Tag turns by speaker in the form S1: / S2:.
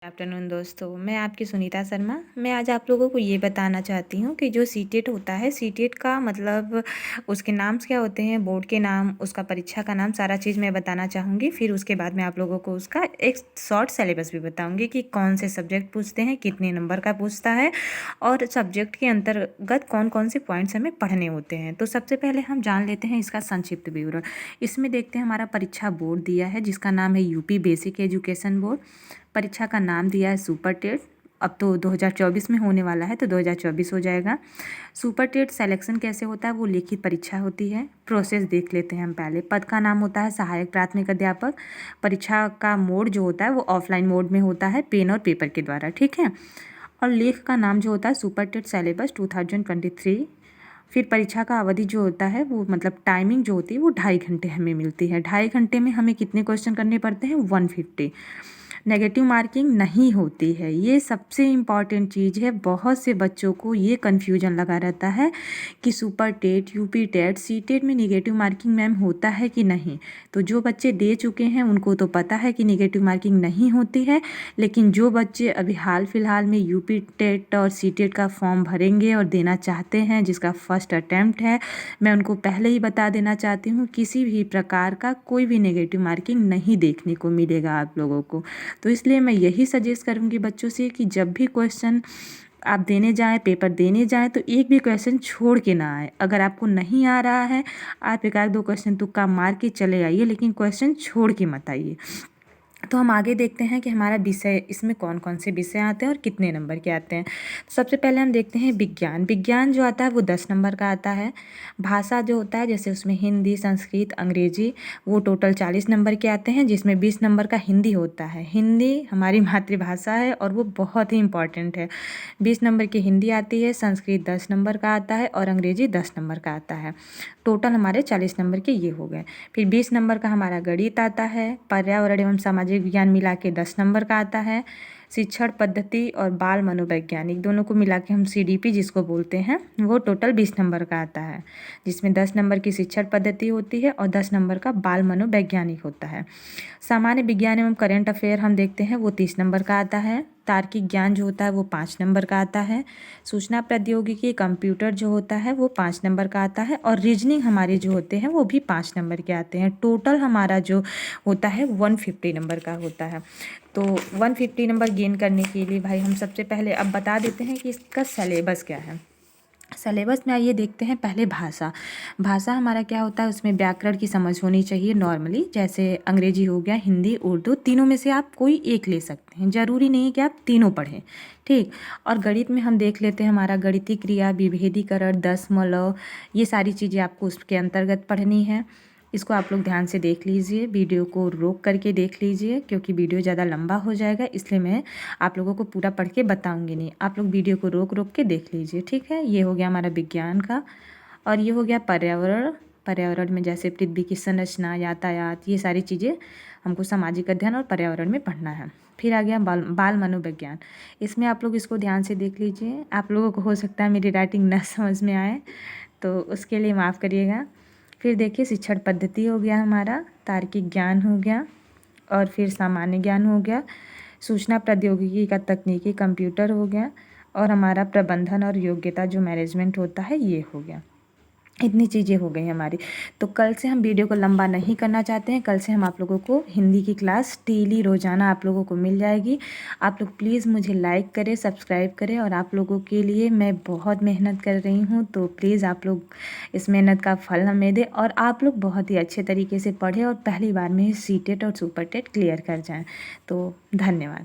S1: Afternoon दोस्तों, मैं आपकी सुनीता शर्मा। मैं आज आप लोगों को ये बताना चाहती हूँ कि जो सीटेट होता है, सीटेट का मतलब उसके नाम्स क्या होते हैं, बोर्ड के नाम, उसका परीक्षा का नाम, सारा चीज़ मैं बताना चाहूँगी। फिर उसके बाद मैं आप लोगों को उसका एक शॉर्ट सिलेबस भी बताऊँगी कि कौन से सब्जेक्ट पूछते हैं, कितने नंबर का पूछता है और सब्जेक्ट के अंतर्गत कौन कौन से पॉइंट्स हमें पढ़ने होते हैं। तो सबसे पहले हम जान लेते हैं इसका संक्षिप्त विवरण। इसमें देखते हैं हमारा परीक्षा बोर्ड दिया है जिसका नाम है यूपी बेसिक एजुकेशन बोर्ड। परीक्षा का नाम दिया है सुपर टेट। अब तो 2024 में होने वाला है तो 2024 हो जाएगा। सुपर टेट सिलेक्शन कैसे होता है, वो लिखित परीक्षा होती है। प्रोसेस देख लेते हैं हम पहले। पद का नाम होता है सहायक प्राथमिक अध्यापक। परीक्षा का मोड जो होता है वो ऑफलाइन मोड में होता है, पेन और पेपर के द्वारा, ठीक है। और लेख का नाम जो होता है सुपर टेट सिलेबस 2023। फिर परीक्षा का अवधि जो होता है वो मतलब टाइमिंग जो होती है वो 2.5 घंटे हमें मिलती है। 2.5 घंटे में हमें कितने क्वेश्चन करने पड़ते हैं, 150। नेगेटिव मार्किंग नहीं होती है, ये सबसे इम्पॉर्टेंट चीज़ है। बहुत से बच्चों को ये कन्फ्यूजन लगा रहता है कि super TET, UP TET, C TET में नेगेटिव मार्किंग मैम होता है कि नहीं। तो जो बच्चे दे चुके हैं उनको तो पता है कि नेगेटिव मार्किंग नहीं होती है, लेकिन जो बच्चे अभी हाल फिलहाल में यूपी टेट और सी टेट का फॉर्म भरेंगे और देना चाहते हैं, जिसका फर्स्ट अटैम्प्ट है, मैं उनको पहले ही बता देना चाहती हूँ किसी भी प्रकार का कोई भी नेगेटिव मार्किंग नहीं देखने को मिलेगा आप लोगों को। तो इसलिए मैं यही सजेस्ट करूँगी बच्चों से कि जब भी क्वेश्चन आप देने जाएं, पेपर देने जाएं, तो एक भी क्वेश्चन छोड़ के ना आए। अगर आपको नहीं आ रहा है, आप एक आध दो क्वेश्चन तुक्का मार के चले आइए, लेकिन क्वेश्चन छोड़ के मत आइए। तो हम आगे देखते हैं कि हमारा विषय, इसमें कौन कौन से विषय आते हैं और कितने नंबर के आते हैं। सबसे पहले हम देखते हैं विज्ञान। विज्ञान जो आता है वो 10 नंबर का आता है। भाषा जो होता है, जैसे उसमें हिंदी, संस्कृत, अंग्रेजी, वो टोटल 40 नंबर के आते हैं, जिसमें 20 नंबर का हिंदी होता है। हिंदी हमारी मातृभाषा है और वो बहुत ही इम्पॉर्टेंट है। 20 नंबर की हिंदी आती है, संस्कृत 10 नंबर का आता है और अंग्रेजी 10 नंबर का आता है। टोटल हमारे 40 नंबर के ये हो गए। फिर 20 नंबर का हमारा गणित आता है। पर्यावरण एवं सामाजिक विज्ञान मिला के 10 नंबर का आता है। शिक्षण पद्धति और बाल मनोवैज्ञानिक दोनों को मिला के हम सीडीपी जिसको बोलते हैं, वो टोटल 20 नंबर का आता है, जिसमें 10 नंबर की शिक्षण पद्धति होती है और 10 नंबर का बाल मनोवैज्ञानिक होता है। सामान्य विज्ञान एवं करंट अफेयर हम देखते हैं वो 30 नंबर का आता है। तार्किक ज्ञान जो होता है वो 5 नंबर का आता है। सूचना प्रौद्योगिकी, कंप्यूटर जो होता है वो 5 नंबर का आता है। और रीजनिंग हमारे जो होते हैं वो भी 5 नंबर के आते हैं। टोटल हमारा जो होता है 150 नंबर का होता है। तो 150 नंबर गेन करने के लिए भाई हम सबसे पहले अब बता देते हैं कि इसका सिलेबस क्या है। सिलेबस में आइए देखते हैं पहले भाषा। भाषा हमारा क्या होता है, उसमें व्याकरण की समझ होनी चाहिए नॉर्मली, जैसे अंग्रेजी हो गया, हिंदी, उर्दू, तीनों में से आप कोई एक ले सकते हैं, ज़रूरी नहीं है कि आप तीनों पढ़ें, ठीक। और गणित में हम देख लेते हैं हमारा गणितीय क्रिया, विभेदीकरण, दशमलव, ये सारी चीज़ें आपको उसके अंतर्गत पढ़नी है। इसको आप लोग ध्यान से देख लीजिए, वीडियो को रोक करके देख लीजिए, क्योंकि वीडियो ज़्यादा लंबा हो जाएगा, इसलिए मैं आप लोगों को पूरा पढ़ के बताऊंगी नहीं। आप लोग वीडियो को रोक रोक के देख लीजिए, ठीक है। ये हो गया हमारा विज्ञान का। और ये हो गया पर्यावरण। पर्यावरण में जैसे पृथ्वी की संरचना, यातायात, ये सारी चीज़ें हमको सामाजिक अध्ययन और पर्यावरण में पढ़ना है। फिर आ गया बाल मनोविज्ञान। इसमें आप लोग इसको ध्यान से देख लीजिए। आप लोगों को हो सकता है मेरी राइटिंग न समझ में आए, तो उसके लिए माफ़ करिएगा। फिर देखिए शिक्षण पद्धति हो गया हमारा, तार्किक ज्ञान हो गया, और फिर सामान्य ज्ञान हो गया, सूचना प्रौद्योगिकी का तकनीकी कंप्यूटर हो गया, और हमारा प्रबंधन और योग्यता जो मैनेजमेंट होता है ये हो गया। इतनी चीज़ें हो गई हमारी। तो कल से हम वीडियो को लंबा नहीं करना चाहते हैं। कल से हम आप लोगों को हिंदी की क्लास डेली रोज़ाना आप लोगों को मिल जाएगी। आप लोग प्लीज़ मुझे लाइक करें, सब्सक्राइब करें, और आप लोगों के लिए मैं बहुत मेहनत कर रही हूँ, तो प्लीज़ आप लोग इस मेहनत का फल हमें दें, और आप लोग बहुत ही अच्छे तरीके से पढ़ें और पहली बार में ही सीटेट और सुपर टेट क्लियर कर जाएँ। तो धन्यवाद।